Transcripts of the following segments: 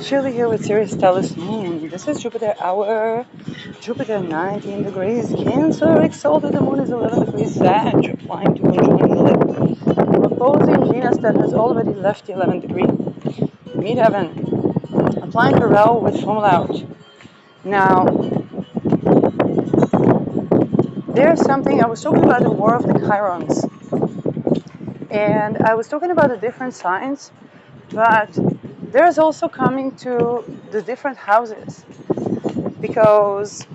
Shirley here with Sirius Stellus Moon. This is Jupiter hour. Jupiter 19 degrees Cancer, exalted. The moon is 11 degrees Sag, applying to conjoin the lip. Opposing Venus that has already left the 11th degree. Midheaven, applying Pharrell with full out. Now, there's something, I was talking about the war of the Chirons. And I was talking about the different signs, but there's also coming to the different houses. Because,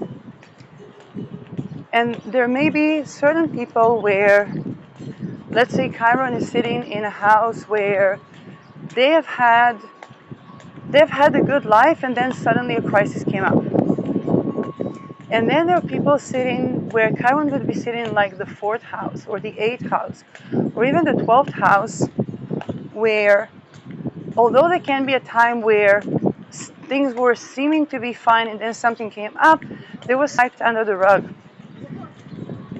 and there may be certain people where, let's say Chiron is sitting in a house where they've had a good life and then suddenly a crisis came up. And then there are people sitting where Chiron would be sitting like the 4th house or the 8th house or even the 12th house, where although there can be a time where things were seeming to be fine and then something came up, there was swept under the rug.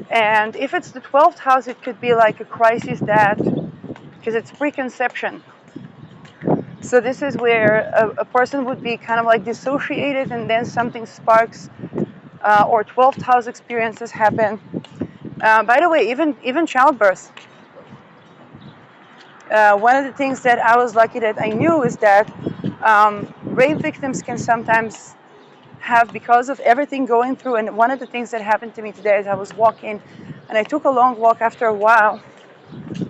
And if it's the 12th house, it could be like a crisis because it's preconception. So this is where a person would be kind of like dissociated and then something sparks, or 12th house experiences happen. By the way, even childbirth. One of the things that I was lucky that I knew is that rape victims can sometimes have, because of everything going through, and one of the things that happened to me today is I was walking and I took a long walk after a while,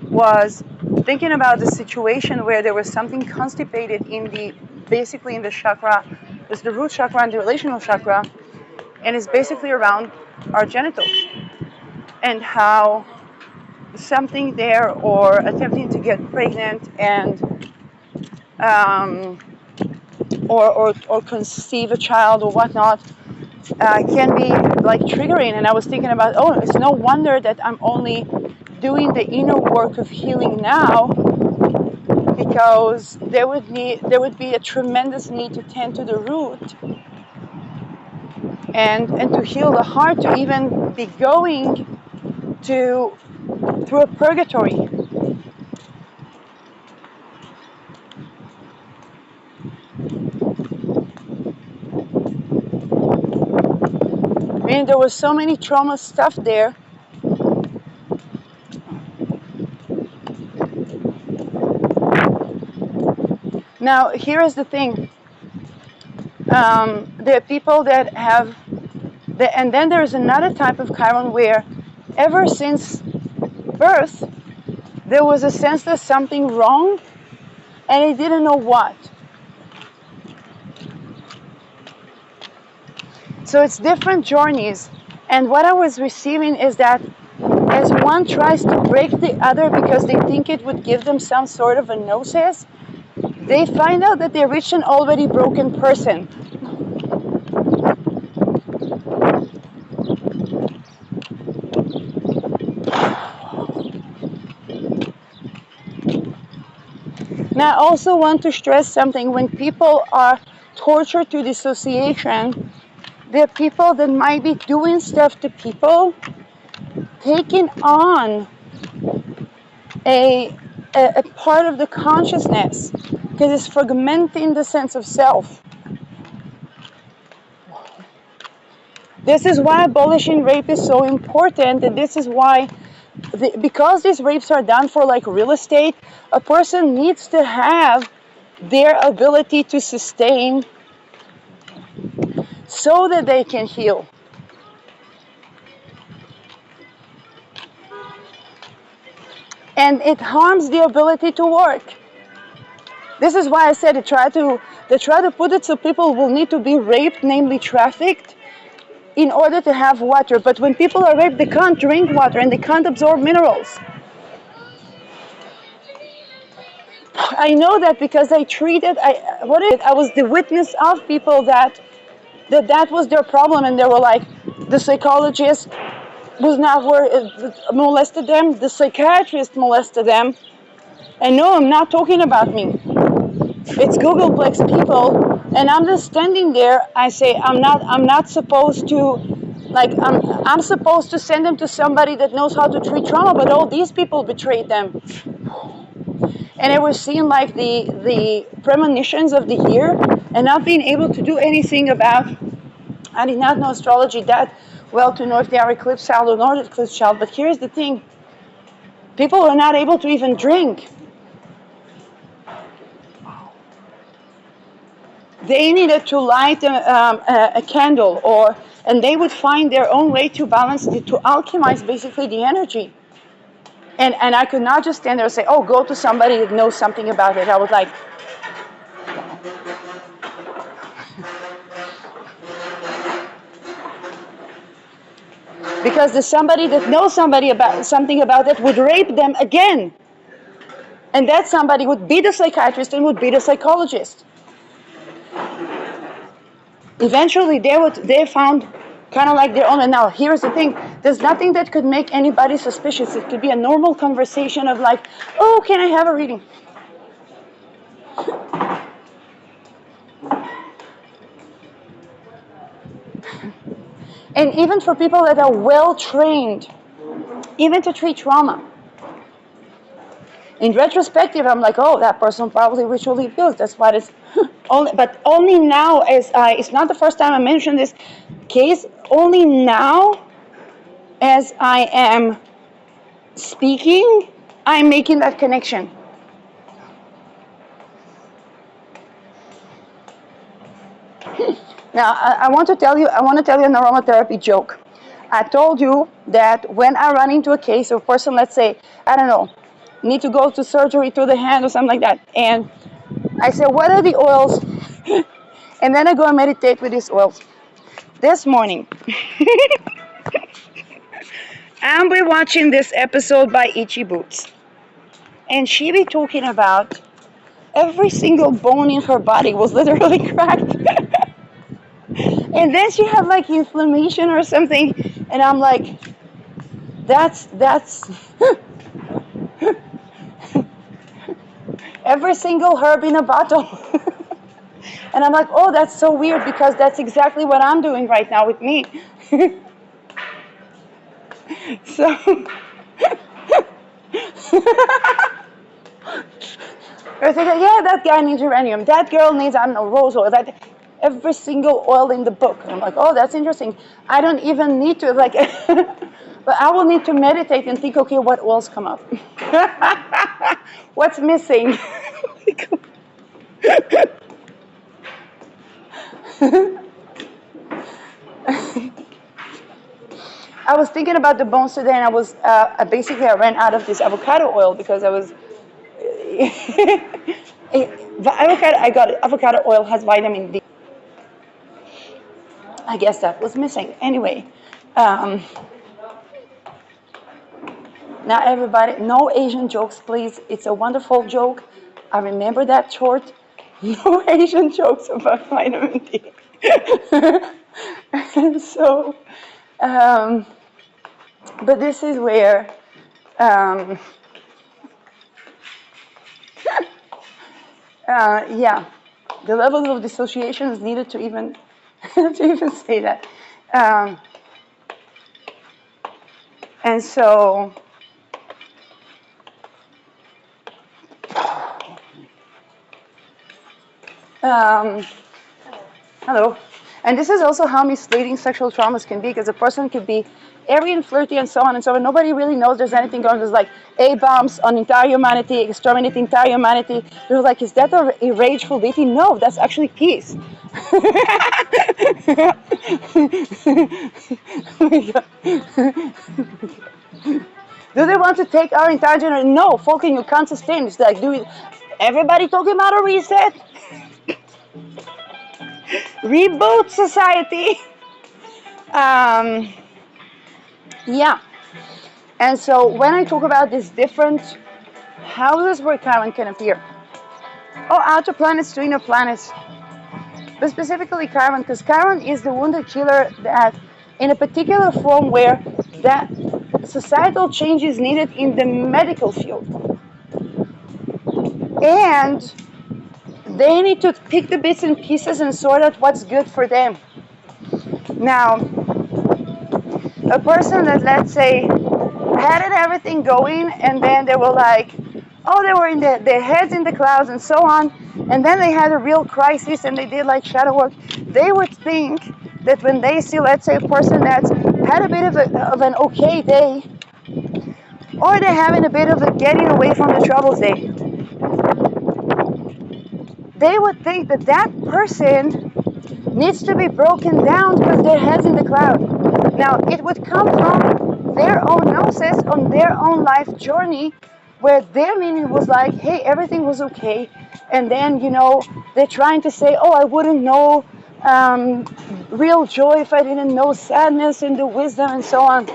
was thinking about the situation where there was something constipated basically in the chakra. It's the root chakra and the relational chakra, and it's basically around our genitals, and how something there, or attempting to get pregnant and or conceive a child or whatnot, can be like triggering. And I was thinking about, it's no wonder that I'm only doing the inner work of healing now, because there would be a tremendous need to tend to the root and to heal the heart, to even be going through a purgatory. I mean, there was so many trauma stuff there. Now, here is the thing. There are people that have, and then there is another type of Chiron where ever since birth, there was a sense there's something wrong, and they didn't know what. So it's different journeys. And what I was receiving is that as one tries to break the other because they think it would give them some sort of a gnosis, they find out that they reached an already broken person. Now, I also want to stress something. When people are tortured to dissociation, there are people that might be doing stuff to people, taking on a part of the consciousness, because it's fragmenting the sense of self. This is why abolishing rape is so important, and this is why, because these rapes are done for like real estate, a person needs to have their ability to sustain so that they can heal. And it harms the ability to work. This is why I said they try to put it so people will need to be raped, namely trafficked, in order to have water. But when people are raped, they can't drink water and they can't absorb minerals. I know that because I was the witness of people that was their problem, and they were like, the psychologist was not molested them, the psychiatrist molested them. And no, I'm not talking about me. It's Googleplex people, and I'm just standing there. I say I'm not supposed to, like I'm supposed to send them to somebody that knows how to treat trauma, but all these people betrayed them. and I was seeing like the premonitions of the year, and not being able to do anything about. I did not know astrology that well to know if they are eclipse child or not eclipse child. But here's the thing: people are not able to even drink. They needed to light a candle, and they would find their own way to balance it, to alchemize basically the energy. And I could not just stand there and say, oh, go to somebody that knows something about it. I was like, because the somebody that knows somebody about something about it would rape them again. And that somebody would be the psychiatrist and would be the psychologist. Eventually they found kind of like their own. And now here's the thing: there's nothing that could make anybody suspicious. It could be a normal conversation of like, oh, can I have a reading? And even for people that are well trained, even to treat trauma. In retrospective, I'm like, oh, that person probably ritually abused. That's what it's only. But only now, it's not the first time I mentioned this case. Only now, as I am speaking, I'm making that connection. Now, I want to tell you an aromatherapy joke. I told you that when I run into a case of a person, let's say, I don't know, need to go to surgery through the hand or something like that, and I say, what are the oils? And then I go and meditate with these oils. This morning, I'm be watching this episode by Itchy Boots, and she be talking about every single bone in her body was literally cracked. And then she had like inflammation or something, and I'm like, that's every single herb in a bottle. And I'm like, oh, that's so weird, because that's exactly what I'm doing right now with me. So I think, yeah, that guy needs uranium. That girl needs, I don't know, rose oil. That every single oil in the book. And I'm like, oh, that's interesting. I don't even need to like, but I will need to meditate and think, okay, what oils come up? What's missing? I was thinking about the bones today, and I was basically I ran out of this avocado oil because I was. Avocado oil has vitamin D. I guess that was missing. Anyway, now everybody, no Asian jokes, please. It's a wonderful joke. I remember that short. No Asian jokes about vitamin D. And so, but this is where. Yeah, the levels of dissociation is needed to even say that. And so, hello. And this is also how misleading sexual traumas can be, because a person could be airy and flirty and so on and so on. Nobody really knows there's anything going on. There's like A-bombs on entire humanity, exterminate entire humanity. They're like, is that a rageful deity? No, that's actually peace. Do they want to take our entire generation? No, Falcon, you can't sustain. It's like, everybody talking about a reset? Reboot society. Yeah. And so when I talk about these different houses where Chiron can appear, outer planets to inner planets, but specifically Chiron, because Chiron is the wounded killer that, in a particular form where that societal change is needed in the medical field. And they need to pick the bits and pieces and sort out what's good for them. Now, a person that, let's say, had everything going, and then they were like, Oh, they were in their heads in the clouds and so on. And then they had a real crisis and they did like shadow work. They would think that when they see, let's say, a person that's had a bit of an okay day, or they're having a bit of a getting away from the troubles day, they would think that that person needs to be broken down because their head's in the cloud. Now, it would come from their own gnosis on their own life journey, where their meaning was like, hey, everything was okay. And then, they're trying to say, oh, I wouldn't know real joy if I didn't know sadness and the wisdom and so on.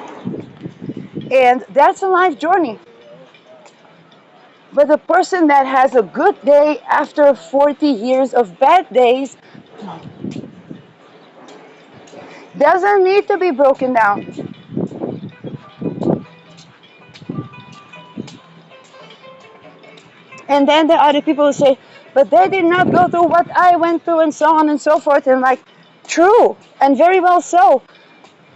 And that's a life journey. But the person that has a good day after 40 years of bad days doesn't need to be broken down. And then there are other people who say, but they did not go through what I went through and so on and so forth. And like, true, and very well so.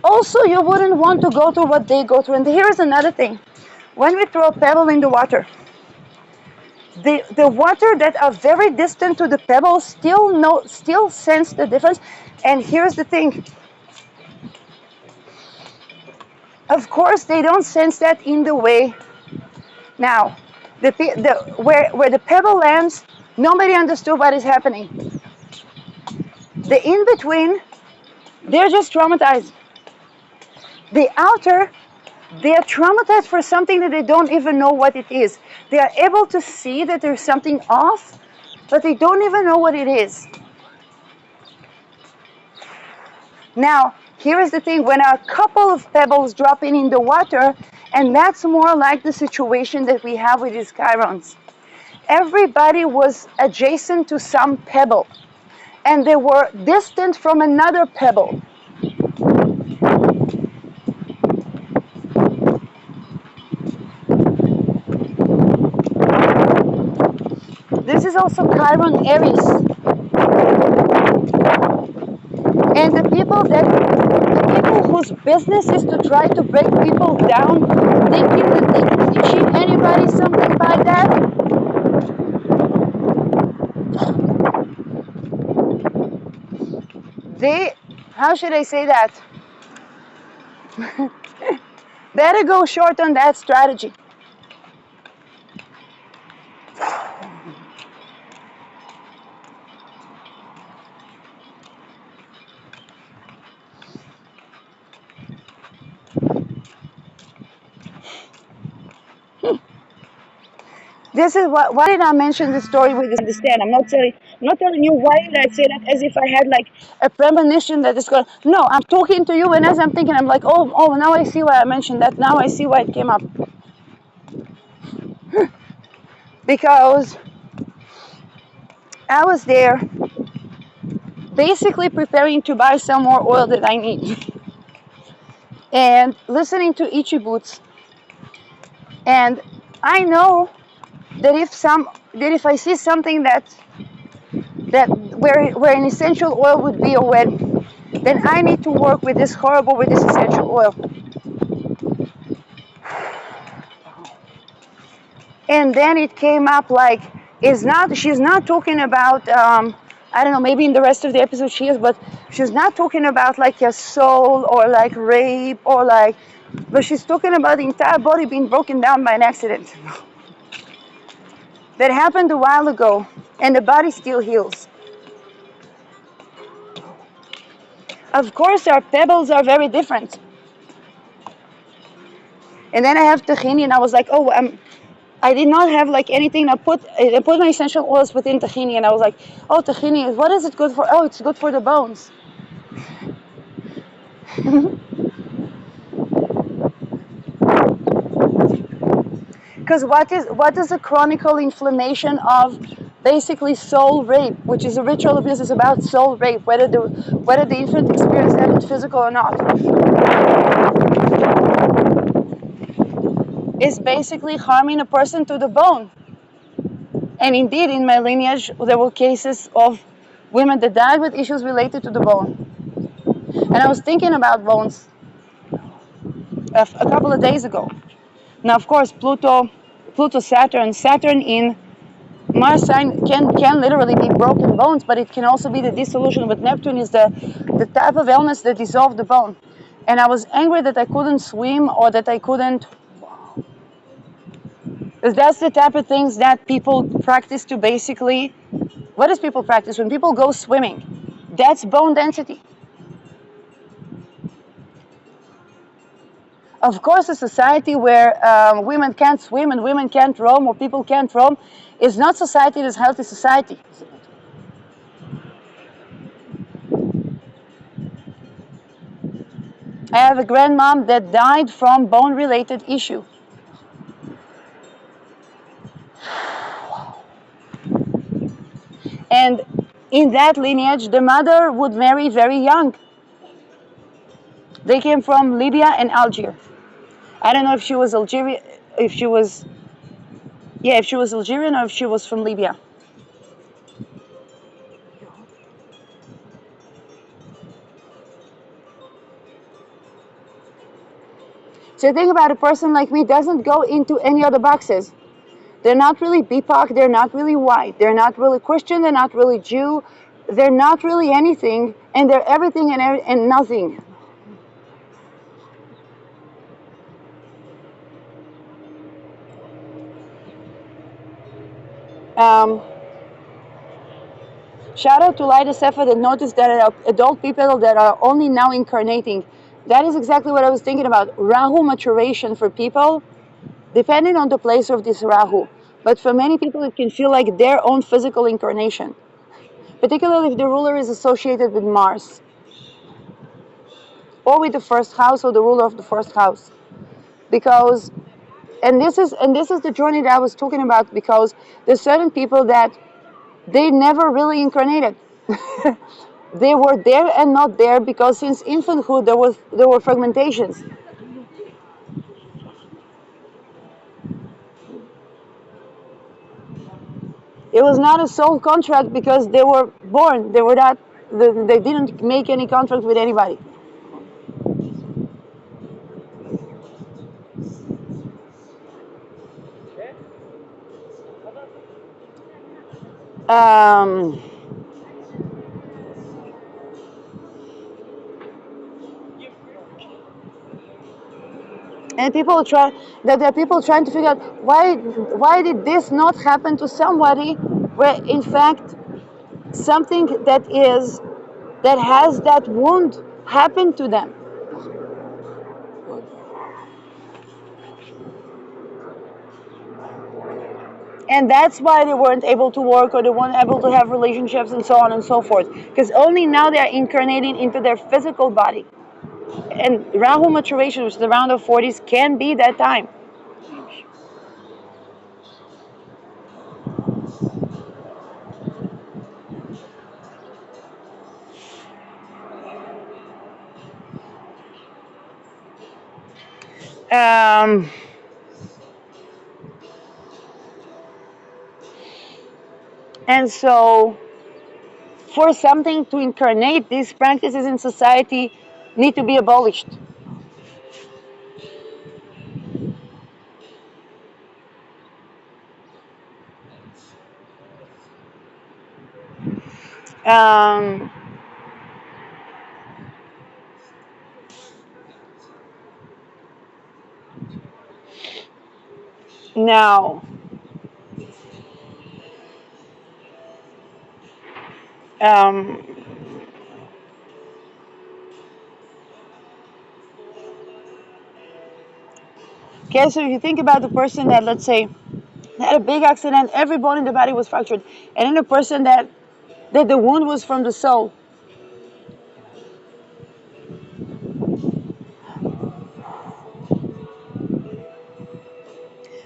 Also, you wouldn't want to go through what they go through. And here's another thing. When we throw a pebble in the water, the water that are very distant to the pebble still sense the difference. And here's the thing. Of course, they don't sense that in the way. Now, where the pebble lands, nobody understood what is happening. The in-between, they're just traumatized. The outer, they are traumatized for something that they don't even know what it is. They are able to see that there's something off, but they don't even know what it is. Now, here is the thing. When a couple of pebbles drop in the water, and that's more like the situation that we have with these chirons. Everybody was adjacent to some pebble, and they were distant from another pebble. This is also Chiron Aries. And the people whose business is to try to break people down, thinking that they're teaching anybody something by that, how should I say that? Better go short on that strategy. This is why did I mention the story with this? Understand? I'm not telling you why did I say that as if I had like a premonition that is going. No, I'm talking to you, and as I'm thinking, I'm like, oh, now I see why I mentioned that. Now I see why it came up. Because I was there, basically preparing to buy some more oil that I need, and listening to Ichi Boots, and I know that if I see something that where an essential oil would be, or then I need to work with this essential oil. And then it came up like, she's not talking about, I don't know, maybe in the rest of the episode she is, but she's not talking about like a soul or like rape or like, but she's talking about the entire body being broken down by an accident. That happened a while ago, and the body still heals. Of course, our pebbles are very different. And then I have tahini, and I was like, oh, I did not have like anything. I put my essential oils within tahini, and I was like, oh, tahini, what is it good for? Oh, it's good for the bones. Because what is a chronicle inflammation of basically soul rape, which is a ritual abuse, is about soul rape, whether the infant experience that is physical or not. Is basically harming a person to the bone. And indeed, in my lineage, there were cases of women that died with issues related to the bone. And I was thinking about bones a couple of days ago. Now, of course, Pluto Pluto, Saturn in Mars sign can literally be broken bones, but it can also be the dissolution. But Neptune is the type of illness that dissolves the bone. And I was angry that I couldn't swim or that I couldn't. Because that's the type of things that people practice to basically. What does people practice when people go swimming? That's bone density. Of course, a society where women can't swim and women can't roam or people can't roam is not society that's healthy society. I have a grandmom that died from bone-related issue. And in that lineage, the mother would marry very young. They came from Libya and Algeria. I don't know if she was Algerian, if she was, yeah, if she was Algerian or if she was from Libya. So think about a person like me doesn't go into any other boxes. They're not really BIPOC, they're not really white, they're not really Christian, they're not really Jew, they're not really anything, and they're everything and nothing. Um, Shout out to Lida Sefa that noticed that adult people that are only now incarnating. That is exactly what I was thinking about. Rahu maturation for people, depending on the place of this Rahu. But for many people, it can feel like their own physical incarnation, particularly if the ruler is associated with Mars or with the first house or the ruler of the first house. Because, and this is the journey that I was talking about. Because there's certain people that they never really incarnated. They were there and not there because since infanthood there were fragmentations. It was not a soul contract because they were born. They were not. They didn't make any contract with anybody. Um, and people try that there are people trying to figure out why did this not happen to somebody where in fact something that has that wound happened to them. And that's why they weren't able to work or they weren't able to have relationships and so on and so forth. Because only now they are incarnating into their physical body. And Rahu maturation, which is around the 40s, can be that time. Um, and so, for something to incarnate, these practices in society need to be abolished. Um, Now, um, okay, so if you think about the person that, let's say, had a big accident, every bone in the body was fractured, and then a person that the wound was from the soul.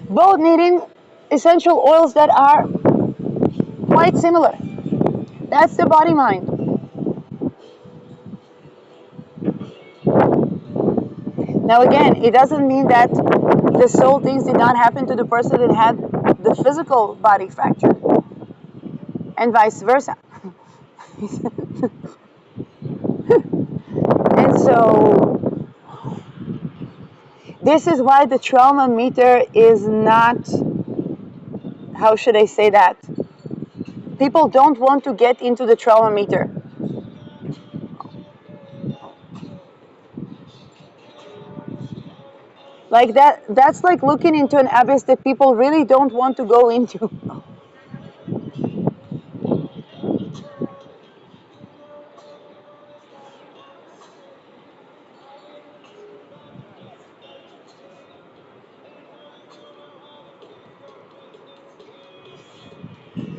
Both needing essential oils that are quite similar. That's the body mind. Now, again, it doesn't mean that the soul things did not happen to the person that had the physical body fracture, and vice versa. And so, this is why the trauma meter is not how should I say that? People don't want to get into the trauma meter. Like that's like looking into an abyss that people really don't want to go into.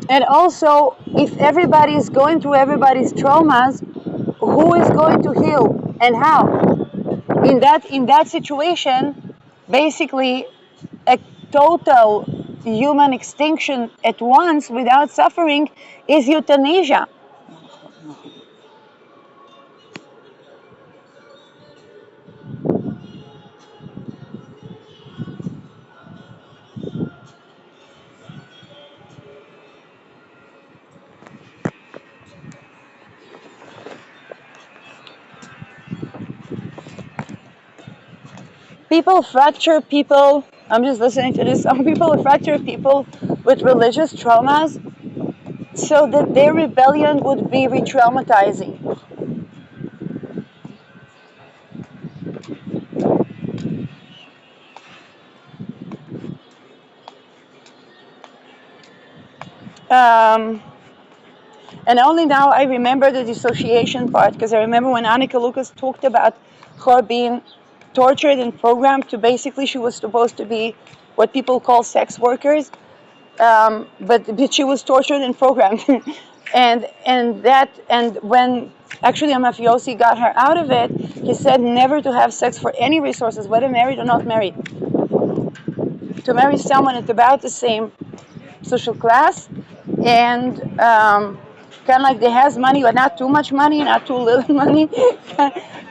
And also, if everybody is going through everybody's traumas, who is going to heal and how? In that situation, basically, a total human extinction at once without suffering is euthanasia. People fracture people. I'm just listening to this. Some people fracture people with religious traumas so that their rebellion would be re-traumatizing. Um, and only now I remember the dissociation part, because I remember when Annika Lucas talked about her being tortured and programmed to, basically she was supposed to be what people call sex workers, but she was tortured and programmed. and when actually a mafiosi got her out of it, he said never to have sex for any resources, whether married or not married. To marry someone at about the same social class, and kind of like they has money, but not too much money, not too little money.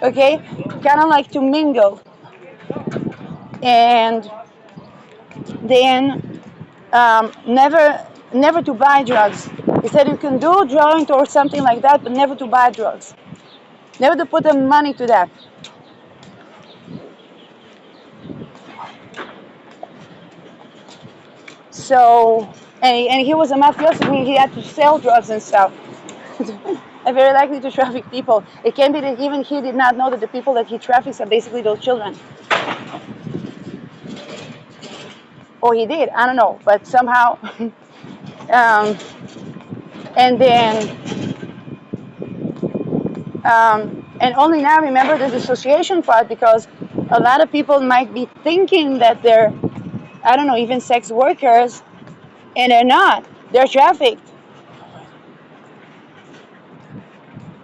Okay, kind of like to mingle, and then never to buy drugs. He said you can do joint or something like that, but never to buy drugs, never to put the money to that. So, and he was a mafioso, meaning he had to sell drugs and stuff. And very likely to traffic people. It can be that even he did not know that the people that he traffics are basically those children. Or he did, I don't know, but somehow. um, and then, and only now remember the dissociation part, because a lot of people might be thinking that they're, I don't know, even sex workers, and they're not. They're trafficked.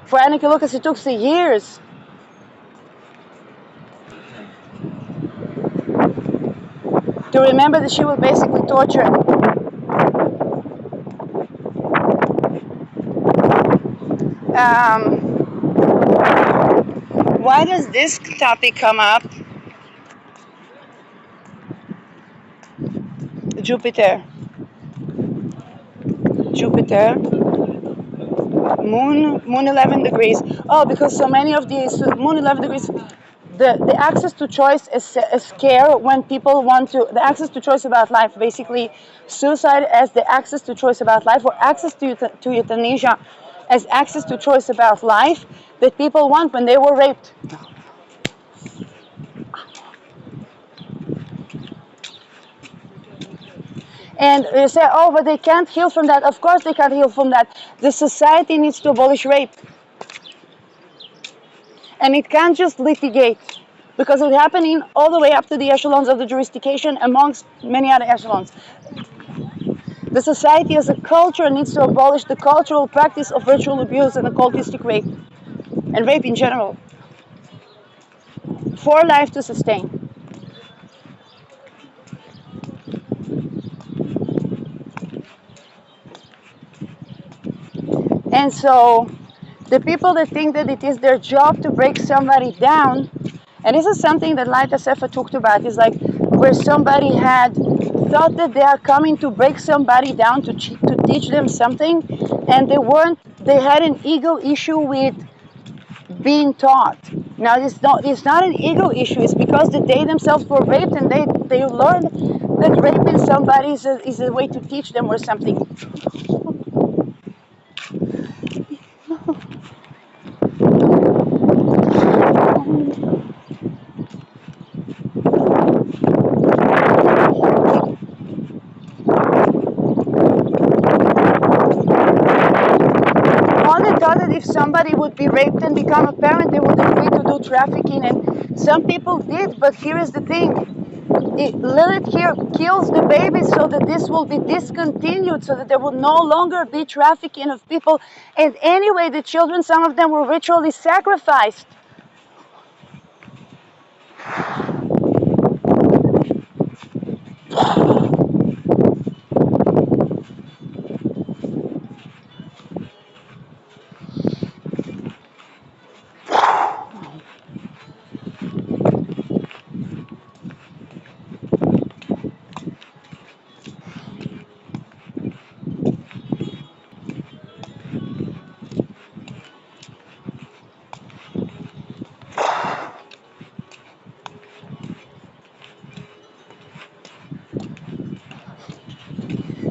For Annika Lucas, it took years. To remember that she was basically tortured. Why does this topic come up? Jupiter. Jupiter. Moon 11 degrees. Oh, because so many of these Moon 11 degrees, the access to choice is scare when people want to, the access to choice about life, basically suicide as the access to choice about life, or access to euthanasia as access to choice about life that people want when they were raped. And you say, oh, but they can't heal from that. Of course they can't heal from that. The society needs to abolish rape. And it can't just litigate, because it's happening all the way up to the echelons of the jurisdiction amongst many other echelons. The society as a culture needs to abolish the cultural practice of ritual abuse and occultistic rape, and rape in general, for life to sustain. And so the people that think that it is their job to break somebody down, and this is something that Laita Sefer talked about, is like where somebody had thought that they are coming to break somebody down to teach them something, and they had an ego issue with being taught. Now it's not an ego issue, it's because they themselves were raped, and they learned that raping somebody is a way to teach them or something. Only thought that if somebody would be raped and become a parent, they would agree to do trafficking, and some people did. But here is the thing: Lilith here kills the baby so that this will be discontinued, so that there will no longer be trafficking of people. And anyway, the children, some of them were ritually sacrificed.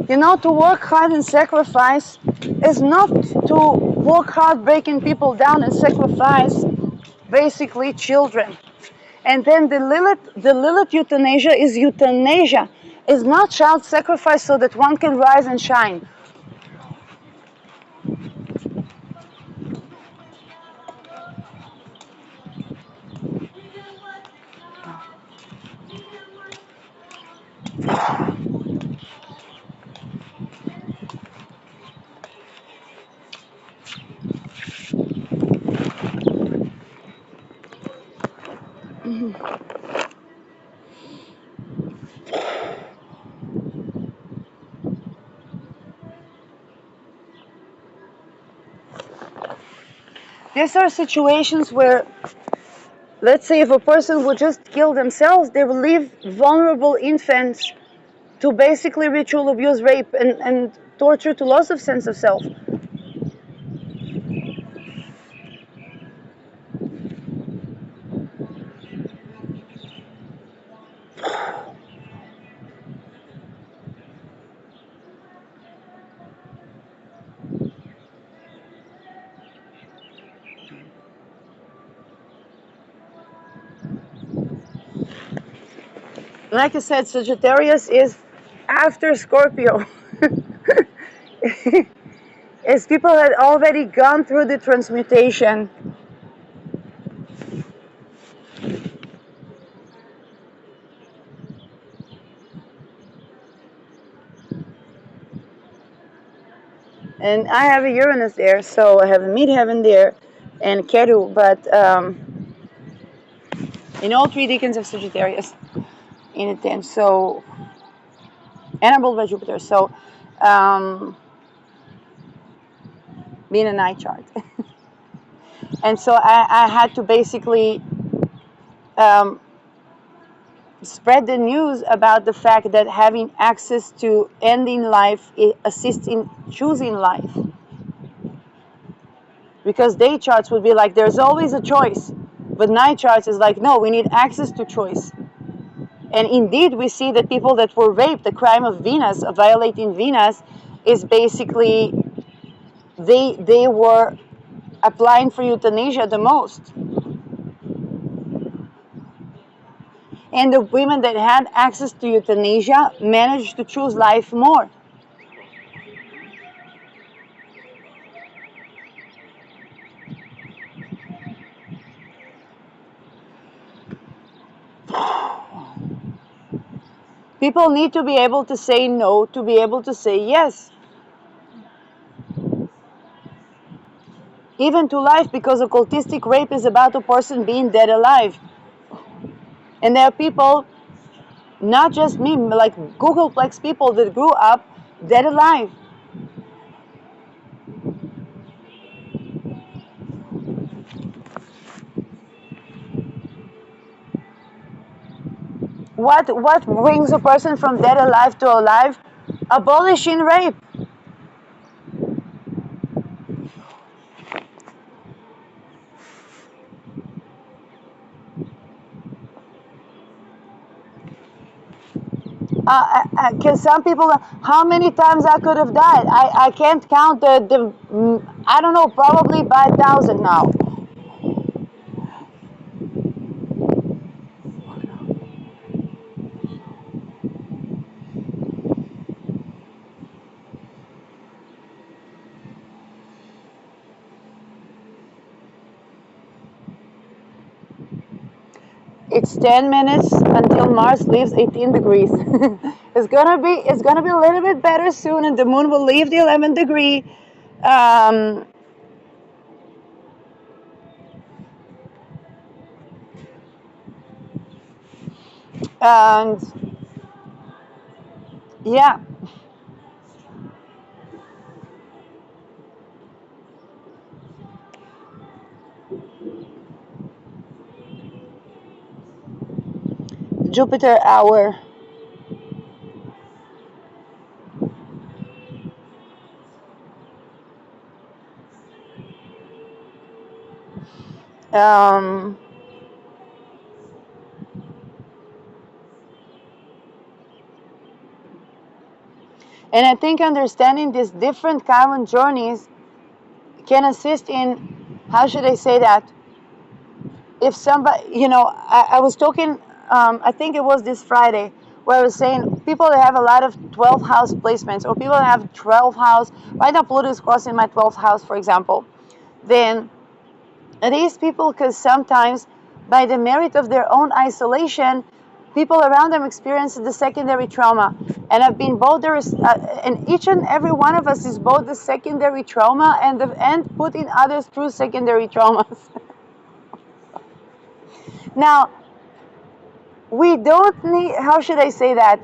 You know, to work hard and sacrifice is not to work hard breaking people down and sacrifice basically children. And then the Lilith euthanasia is euthanasia. It's not child sacrifice so that one can rise and shine. These are situations where, let's say, if a person would just kill themselves, they will leave vulnerable infants to basically ritual abuse, rape, and torture to loss of sense of self. Like I said, Sagittarius is after Scorpio. As people had already gone through the transmutation. And I have a Uranus there, so I have a midheaven there and Ketu, but in all three decans of Sagittarius in a 10, so, and I'm ruled by Jupiter, so being a night chart. And so I had to basically um, spread the news about the fact that having access to ending life assists in choosing life. Because day charts would be like, there's always a choice. But night charts is like, no, we need access to choice. And indeed, we see that people that were raped, the crime of Venus, of violating Venus, is basically, they were applying for euthanasia the most. And the women that had access to euthanasia managed to choose life more. People need to be able to say no, to be able to say yes. Even to life, because occultistic rape is about a person being dead alive. And there are people, not just me, like Googleplex people that grew up dead alive. What brings a person from dead alive to alive? Abolishing rape. Because some people, how many times I could have died? I can't count I don't know, probably by 1,000 now. It's 10 minutes until Mars leaves 18 degrees. It's gonna be a little bit better soon, and the moon will leave the 11 degree. Um, and yeah, Jupiter hour. Um, and I think understanding these different carbon journeys can assist in, how should I say that? If somebody, I was talking, I think it was this Friday, where I was saying people that have a lot of 12th house placements, or people that have 12th house, right now Pluto is crossing my 12th house, for example, then these people, because sometimes by the merit of their own isolation, people around them experience the secondary trauma. And I've been both there, and each and every one of us is both the secondary trauma and putting others through secondary traumas. Now, we don't need, how should I say that?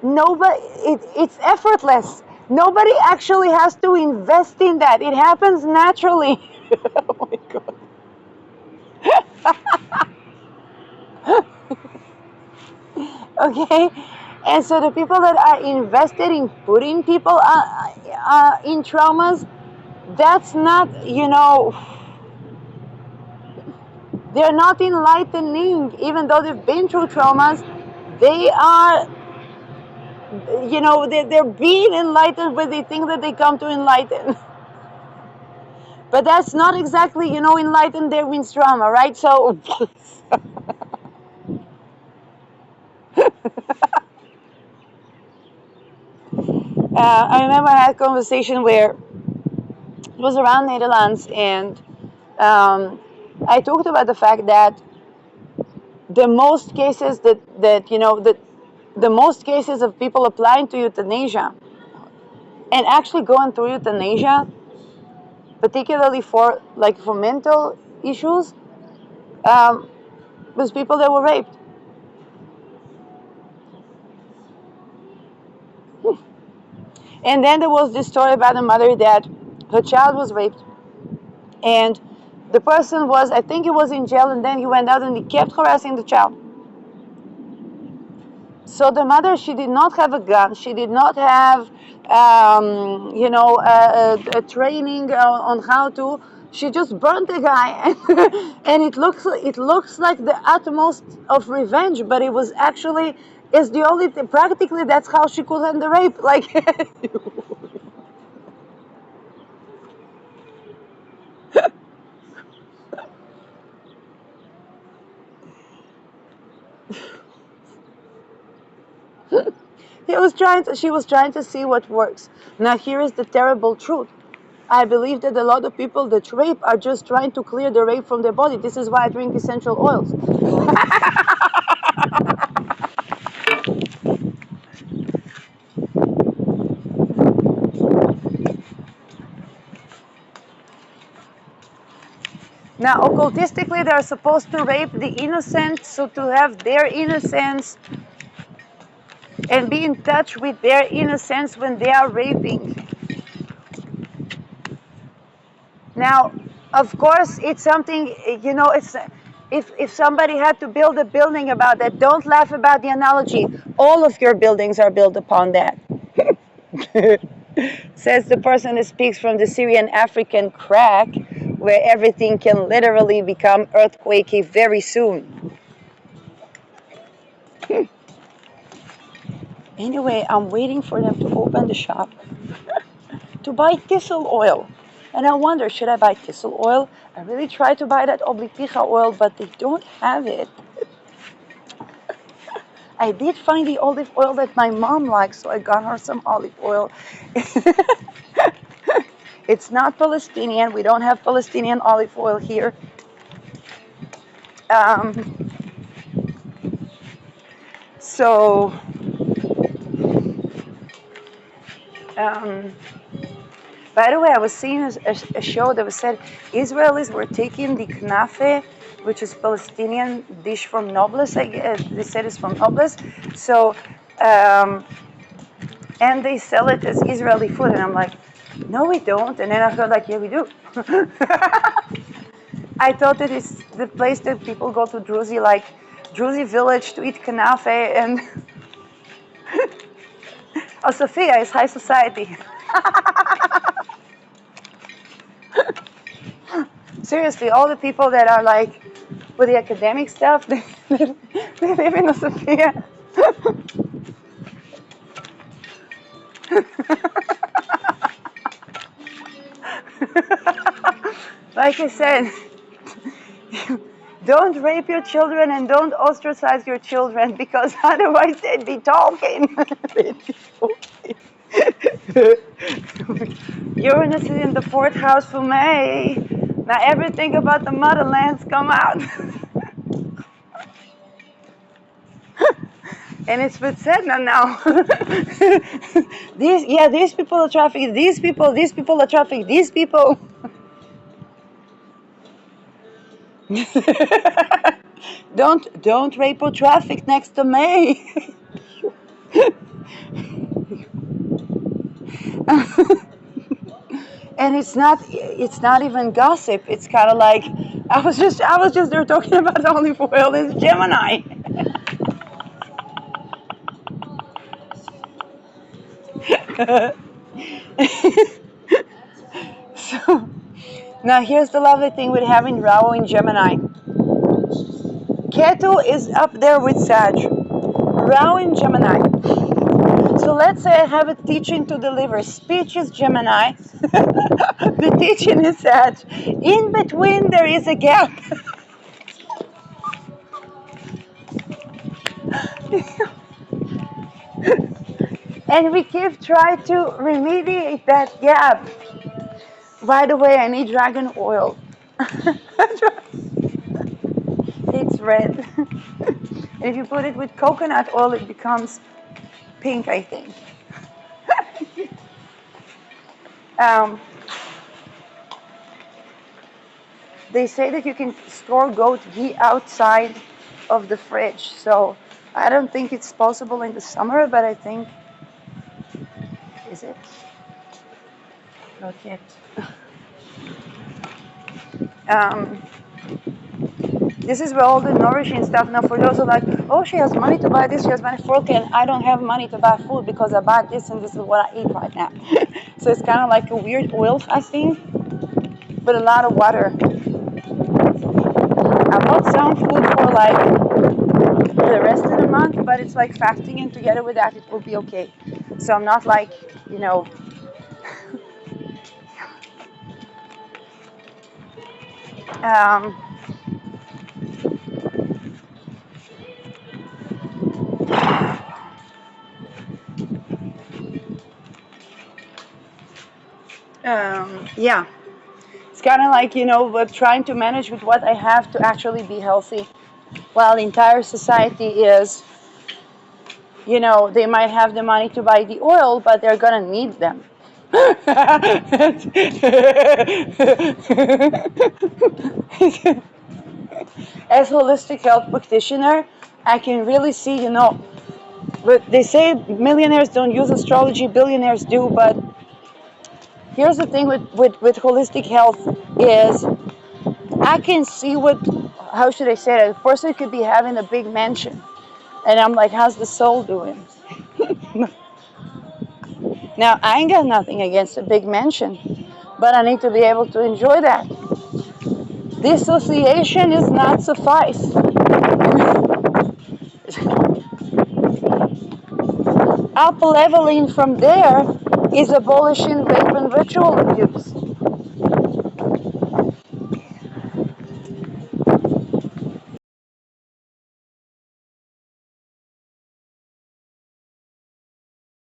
It's effortless. Nobody actually has to invest in that. It happens naturally. Oh my God. Okay? And so the people that are invested in putting people in traumas, that's not, they're not enlightening. Even though they've been through traumas, they are, they're being enlightened, but they think that they come to enlighten. But that's not exactly, enlightened there means trauma, right? So, I remember I had a conversation where it was around Netherlands, and I talked about the fact that the most cases the most cases of people applying to euthanasia and actually going through euthanasia, particularly for mental issues, um, was people that were raped. And then there was this story about a mother that her child was raped, and the person was, I think he was in jail, and then he went out and he kept harassing the child. So the mother, she did not have a gun. She did not have, a training on how to. She just burnt the guy, and it looks like the utmost of revenge. But it was actually is the only thing. Practically, that's how she could end the rape. Like, she was trying to see what works. Now here is the terrible truth. I believe that a lot of people that rape are just trying to clear the rape from their body. This is why I drink essential oils. Now, occultistically, they're supposed to rape the innocent, so to have their innocence and be in touch with their innocence when they are raping. Now, of course, it's something, it's if somebody had to build a building about that, don't laugh about the analogy. All of your buildings are built upon that. Says the person that speaks from the Syrian African crack, where everything can literally become earthquakey very soon. Anyway, I'm waiting for them to open the shop to buy thistle oil. And I wonder, should I buy thistle oil? I really tried to buy that oblitiga oil, but they don't have it. I did find the olive oil that my mom likes, so I got her some olive oil. It's not Palestinian. We don't have Palestinian olive oil here. Um, so, um, by the way, I was seeing a show that was said Israelis were taking the knafe, which is Palestinian dish from Nablus. They said it's from Nablus. So, and they sell it as Israeli food, and I'm like, no, we don't. And then I felt like, yeah, we do. I thought that it's the place that people go to Druzi, like Druzi village, to eat knafe, and oh, Sophia is high society. Seriously, all the people that are like with the academic stuff, they live in Sophia. Like I said, don't rape your children and don't ostracize your children, because otherwise they'd be talking. Uranus is in the fourth house for May. Now everything about the motherlands come out. And it's with Sedna now. These people are trafficking. These people are trafficking. These people. Don't rape or traffic next to May. And it's not even gossip. It's kind of like I was just there talking about olive oil. It's Gemini. So now here's the lovely thing with having Rahu in Gemini. Ketu is up there with Sag. Rahu in Gemini. So let's say I have a teaching to deliver. Speech is Gemini. The teaching is Sag. In between there is a gap. And we keep trying to remediate that gap. By the way, I need dragon oil. It's red. And if you put it with coconut oil, it becomes pink, I think. They say that you can store goat ghee outside of the fridge. So I don't think it's possible in the summer, but I think, is it? Not yet. This is where all the nourishing stuff. Now, for those who are like, oh, she has money to buy this, she has money for okay, and I don't have money to buy food because I bought this and this is what I eat right now. So it's kind of like a weird oil, I think, but a lot of water. I bought some food for like the rest of the month, but it's like fasting, and together with that, it will be okay. So I'm not like, yeah. It's kind of like, but trying to manage with what I have to actually be healthy, while the entire society is, they might have the money to buy the oil, but they're going to need them. As holistic health practitioner, I can really see, but they say millionaires don't use astrology, billionaires do, but here's the thing with holistic health is I can see how should I say it? A person could be having a big mansion, and I'm like, how's the soul doing? Now, I ain't got nothing against a big mansion, but I need to be able to enjoy that. Dissociation is not suffice. up leveling from there is abolishing rape and ritual abuse.